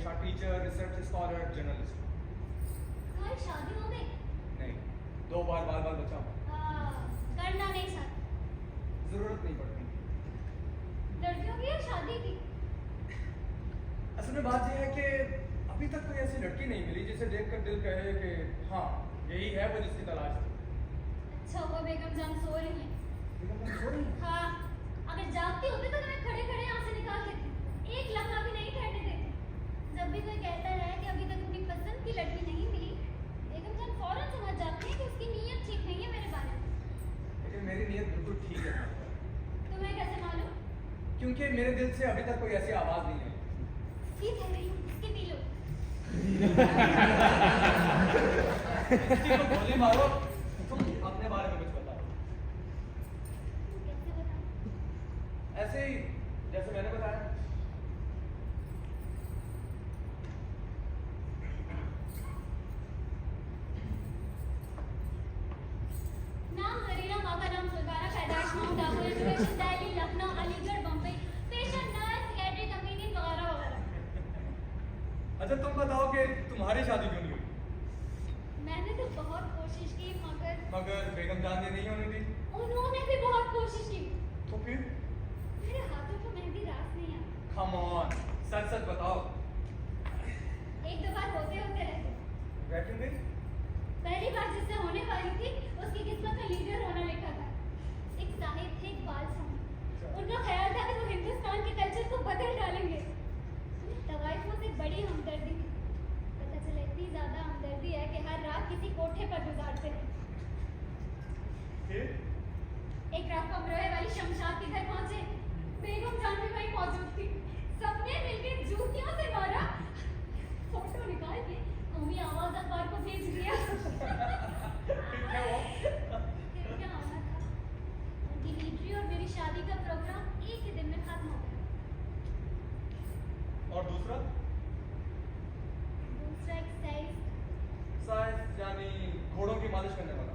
पेशा teacher, research scholar, journalist. तुम्हारी शादी हो गई? नहीं, 2 बार बाल बाल बचा। करना नहीं शादी। जरूरत नहीं पड़ती। लड़कियों की या शादी की? असल में बात यह है कि अभी तक कोई ऐसी लड़की नहीं मिली जिसे देखकर दिल कहे कि हाँ यही है वो जिसकी तलाश है। अच्छा हुआ बेगम जान सो रही हैं। बेगम जान सो रही हैं? हाँ, अगर जागती होती तो तुम्हें खड़े खड़े यहाँ से निकाल देती, एक लम्हा भी नहीं ठहरने देती। जब भी कोई कहता है कि अभी तक अपनी पसंद की लड़की नहीं मिली, बेगम जान फौरन समझ जाती है कि उसकी नीयत ठीक नहीं है मेरे बारे में। लेकिन मेरी नीयत बिल्कुल ठीक है। तुम्हें कैसे मालूम? क्योंकि मेरे दिल से अभी तक कोई ऐसी आवाज नहीं है। ठीक कह रही हूँ, इसकी पी लो। इसकी तो गोली मारो। तुम अपने बारे में कुछ बताओ। कैसे बताऊँ? ऐसे ही जैसे मैंने बताया। नाम जरीना, माँ का नाम सुल्ताना, पैदाइश माउंट आबू, एजुकेशन दिल्ली, लखनऊ, अलीगढ़, बम्बई, पेशा नर्स, कैटरिंग, कमीनियन वगैरह वगैरह। अच्छा तुम बताओ कि तुम्हारी शादी क्यों नहीं हुई? मैंने तो बहुत कोशिश की मगर बेगम जान ने नहीं होने दी। उन्होंने भी बहुत कोशिश की। तो फिर? मेरे हाथों को मेहंदी रास नहीं आई। कम ऑन, सच सच बताओ। एक दो बार होते होते रह गए। वह क्यों गई? पहली बार जिससे होने वाली थी उसकी किस्मत में लीडर होना लिखा था। एक साहिब थे, एक बाल स्वामी। उनका ख्याल था कि वो हिंदुस्तान के कल्चर को बदल डालेंगे। उन्हें तवाइफों से बड़ी हमदर्दी थी। पता चला इतनी ज्यादा हमदर्दी है कि हर रात किसी कोठे पर गुजारते हैं। फिर? एक रात को अमरोहे वाली शमशाद के घर पहुंचे। बेगम जान भी वहीं मौजूद थी। सबने मिलकर जूतियों से मारा। फोटो निकाल के कौमी आवाज अखबार को भेज दिया। फिर क्या हुआ? फिर क्या होना था? उनकी लीडरी और मेरी शादी का प्रोग्राम एक ही दिन में खत्म हो गया। और दूसरा? दूसरा एक साइज, साइंस यानी घोड़ों की मालिश करने वाला।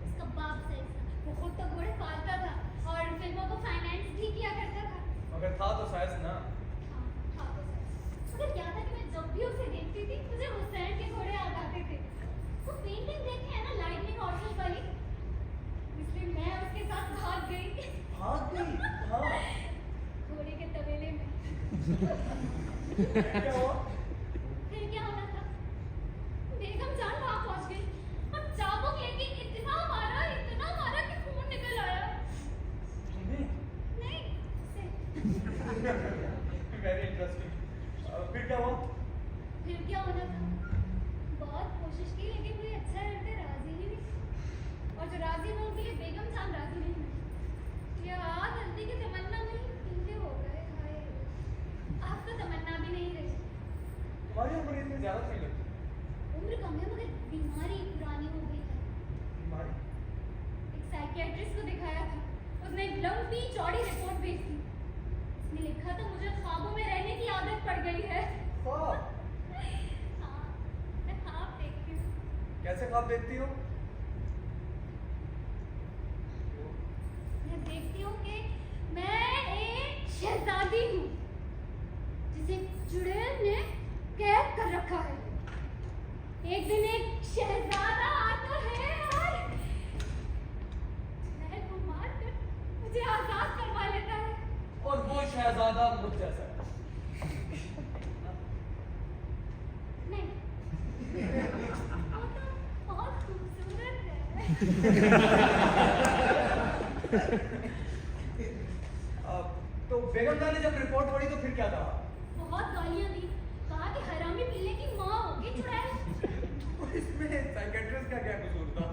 उसका बाप साइज था। वो खुद तो घोड़े पालता था और फिल्मों को फाइनेंस भी किया करता था। मगर था तो साइंस ना। हाँ, था तो साइज। मगर क्या था कि मैं जब भी उसे देखती थी मुझे हुसैन के घोड़े याद आते थे। वो पेंटिंग देखे है ना, लाइटनिंग हॉर्सेस वाली, इसलिए मैं उसके साथ भाग गई। भाग गई? हाँ। घोड़े के तबेले में। क्या हुआ? फिर क्या होना था? बेगम जान वहां पहुंच गई और चाबुक लेके इतना मारा कि खून निकल आया। तुम्हें? नहीं, उसे। Very interesting. फिर क्या हुआ? फिर क्या होना था? बहुत कोशिश की लेकिन कोई अच्छा लड़का राजी ही नहीं। और जो राजी हुआ उनके लिए बेगम जान राजी नहीं हुई। यार हल्दी की तमन्ना में ही पीले हो गए। हाय, अब तो तमन्ना भी नहीं रही। तुम्हारी उम्र इतनी ज्यादा नहीं लगती। उम्र कम है मगर बीमारी पुरानी हो गई है। बीमारी? एक साइकियाट्रिस्ट को दिखाया था। उसने एक लंबी चौड़ी रिपोर्ट भेज दी। उसने लिखा था मुझे ख्वाबों में रहने की आदत पड़ गई है। ख्वाब? हाँ, मैं ख्वाब देखती हूँ। कैसे ख्वाब देखती हो? मैं देखती हूँ कि मैं एक शहजादी हूँ जिसे चुड़ैल ने कैद कर रखा है। एक दिन एक शहजादा आता है और चुड़ैल को मारकर मुझे आजाद करवा लेता है। और वो शहजादा मुझ जैसा है। नहीं, वो तो बहुत खूबसूरत है। तो बेगम जान ने जब रिपोर्ट पढ़ी तो फिर क्या कहा? बहुत गालियां दी। कहा कि हरामी पिल्ले की माँ होगी चुड़ैल। तो इसमें साइकियाट्रिस्ट का क्या कसूर था?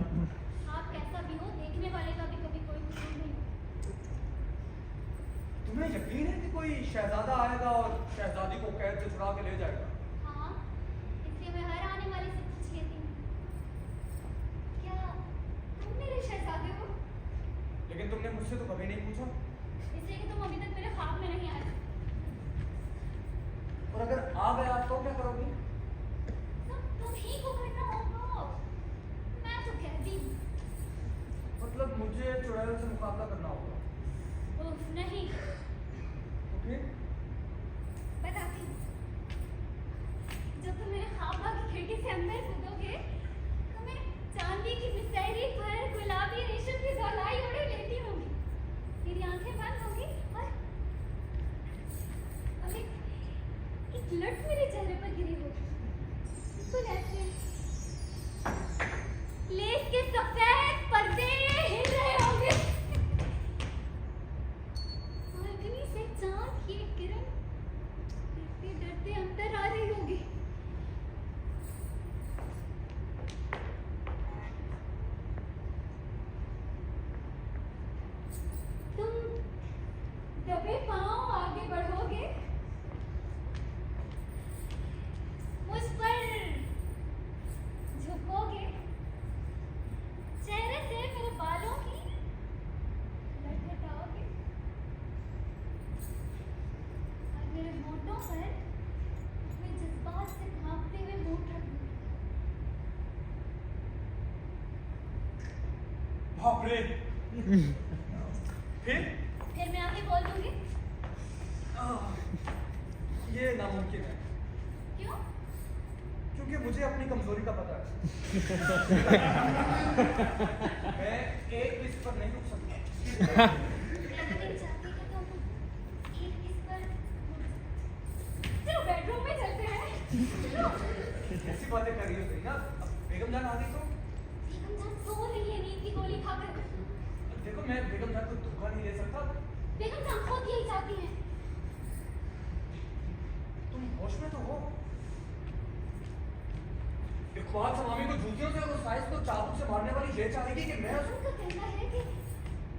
आप कैसा भी हो, देखने वाले का भी कभी कोई कसूर नहीं होता। तुम्हें यकीन है कि कोई शहजादा आएगा और शहजादी को कैद से छुड़ा के ले जाएगा? हाँ, इसलिए मैं हर आने वाले से पूछ लेती हूँ, क्या तुम मेरे शहजादे हो? लेकिन तुमने मुझसे तो कभी नहीं पूछा। इसलिए कि तुम अभी तक मेरे ख्वाब में नहीं आए। और अगर आ गया तो क्या करोगी? सब तुम ही को करना होगा। मैं तो कहती हूँ। मतलब मुझे चुड़ैल से मुकाबला करना होगा? उफ, नहीं, तो फिर? बताती हूँ। के अंदर कूदोगे तो मैं चांदी की मिसरी पर गुलाबी रेशम की गोलाई ओढ़े लेटी होंगी, मेरी आंखें बंद होंगी और एक लट मेरे चेहरे पर गिरी होगी, बिल्कुल ऐसे लेस के सफेद पर्दे हिल रहे होंगे और अग्नि से चांद की एक किरण डरते डरते अंदर आ रही होगी। तुम दबे पांव आगे बढ़ोगे, मुझ पर झुकोगे, चेहरे से मेरे बालों की लट हटाओगे और मेरे होठों पर अपने जज्बात से भागते हुए होठ रख दोगे। बाप रे। फिर मैं आगे बोल दूंगी। ये नामुमकिन है, क्यों? क्योंकि मुझे अपनी कमजोरी का पता है। मैं एक इस पर नहीं रुक सकता। मैं चाहती कि तुम एक इस पर चलो बेडरूम में चलते हैं। चलो। ऐसी बातें कर रही हो सही ना, अब बेगम जान आ गई तो बेगम जान सो रही है नींद की गोली खाकर। देखो मैं बेगम जान को धोखा नहीं दे सकता। बेगम जान खुद यही चाहती हैं। तुम होश में तो हो? इकबाल समामी को जूतियों से और साइज को चाबुक से मारने वाली ये चाहेगी कि मैं उनका कहना है कि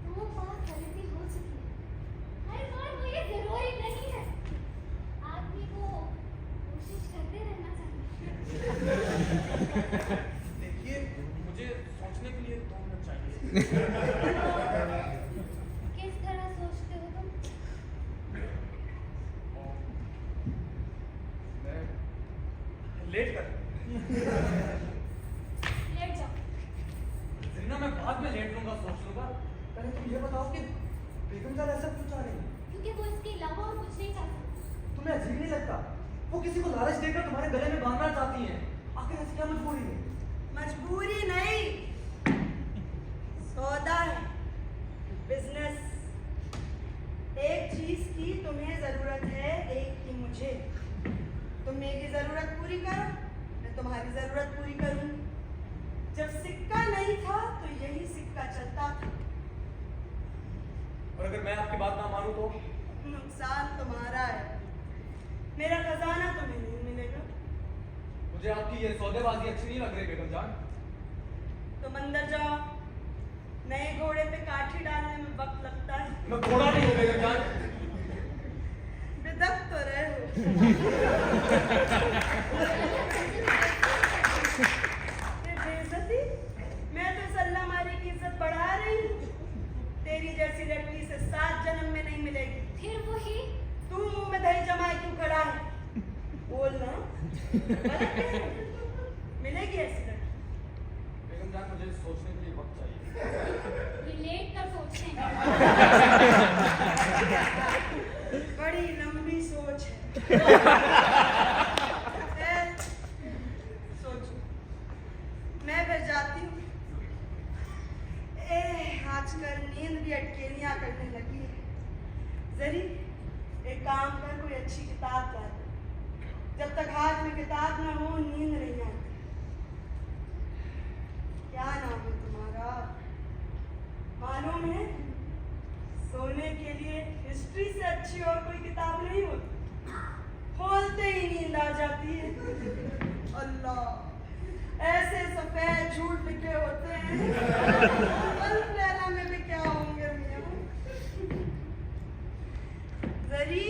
दो बार गलती हो चुकी है, हर बार वो ये जरूरी नहीं है, आदमी को कोशिश करते रहना चाहिए। देखिए मुझे सोचने के लिए 2 मिनट चाहिए। किस तरह सोचते हो तुम? मैं लेट कर लेट जाओ। जिन्ना मैं बाद में लेट लूंगा, सोच लूंगा। पहले तुम ये बताओ कि बेगम जान ऐसा क्यों चाह रही है? क्योंकि वो इसके अलावा और कुछ नहीं चाहती। तुम्हें अजीब नहीं लगता? वो किसी को लालच देकर तुम्हारे गले में बांधना चाहती हैं। आखिर ऐसी क्या मजबूरी है? मजबूरी नहीं, सौदा है, बिजनेस। एक चीज की तुम्हें जरूरत है, एक की मुझे। तुम मेरी जरूरत पूरी करो, मैं तुम्हारी जरूरत पूरी करूं। जब सिक्का नहीं था तो यही सिक्का चलता था। और अगर मैं आपकी बात ना मानूं तो? नुकसान तुम्हारा है, मेरा खजाना तुम्हें नहीं मिलेगा। मुझे आपकी ये सौदेबाजी अच्छी नहीं लग रही बेगम जान। तुम अंदर जाओ, नए घोड़े पे काठी डालने में वक्त लगता है। मैं घोड़ा नहीं हूं बेगम जान। बिदक तो रहे हो। ये बेइज्जती, मैं तो सल्ला मारी की इज्जत बढ़ा रही हूँ। तेरी जैसी लड़की से 7 जन्म में नहीं मिलेगी। फिर वही तू मुंह में दही जमाए क्यों खड़ा है? बोल ना, गलत कह रही हूँ। मिलेगी ऐसी लड़की? बेगम जान मुझे सोचने के लिए वक्त चाहिए। ये लेट कर सोचते हैं। बड़ी लंबी सोच है। सोचो, मैं फिर जाती हूँ। आजकल नींद भी अटकेलियां करने लगी है। जरी एक काम कर, कोई अच्छी किताब ला दे। जब तक हाथ में किताब ना हो नींद नहीं आती। क्या नाम है तुम्हारा? मालूम है, सोने के लिए हिस्ट्री से अच्छी और कोई किताब नहीं होती। खोलते ही नींद आ जाती है। अल्लाह, ऐसे सफेद झूठ लिखे होते हैं। लैला में भी क्या होंगे मियां? जरी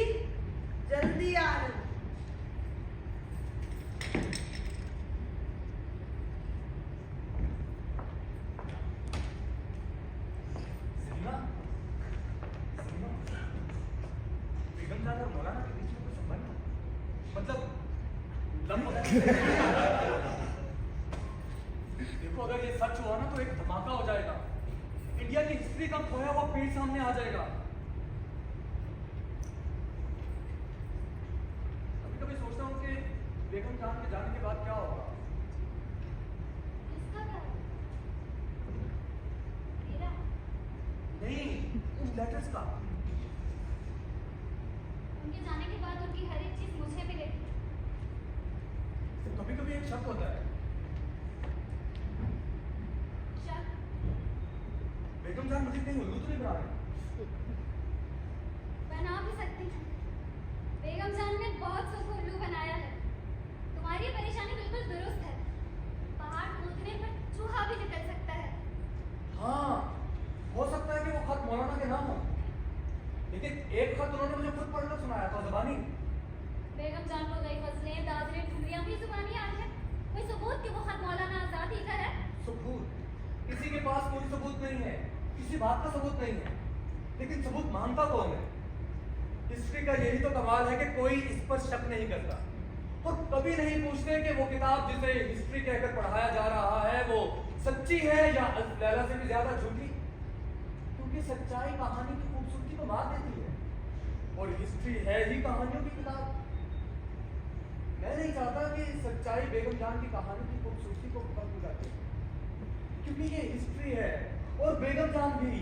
जल्दी आना। सीमा, सीमा, बेगम जान और मौलाना के बीच में कोई संबंध है? मतलब देखो अगर ये सच हुआ ना तो एक धमाका हो जाएगा। इंडिया की हिस्ट्री का खोया हुआ पेड़ सामने आ जाएगा। कभी कभी सोचता हूँ कि बेगम जान के जाने के बाद क्या होगा। उन लेटर्स का? उनके जाने के बाद उनकी हर एक चीज मुझे मिले। कभी कभी एक शक होता है, शक? बेगम जान मुझे कहीं उल्लू तो नहीं बना रहे? बना भी सकती हूँ। बेगम जान ने बहुत सबको उल्लू बनाया है। तुम्हारी परेशानी बिल्कुल दुरुस्त है। पहाड़ कूदने पर चूहा भी निकल सकता है। हाँ, हो सकता है कि वो खत मौलाना के नाम हो, लेकिन एक खत उन्होंने मुझे खुद पढ़कर सुनाया था ज़बानी। बेगम जान को गई फसलें, दादरे, ठुमरियां भी जुबानी याद है। कोई सबूत कि वो खत मौलाना आजाद ही का है? सबूत? किसी के पास कोई सबूत नहीं है, किसी बात का सबूत नहीं है, लेकिन सबूत मानता कौन है? हिस्ट्री का यही तो कमाल है कि कोई इस पर शक नहीं करता और कभी नहीं पूछते कि वो किताब जिसे हिस्ट्री कहकर पढ़ाया जा रहा है वो सच्ची है या अल्फ लैला से भी ज्यादा झूठी, क्योंकि सच्चाई कहानी की खूबसूरती को मार देती है और हिस्ट्री है ही कहानियों की किताब। मैं नहीं चाहता कि सच्चाई बेगम जान की कहानी की खूबसूरती को खत्म कर दे, क्योंकि ये हिस्ट्री है और बेगम जान भी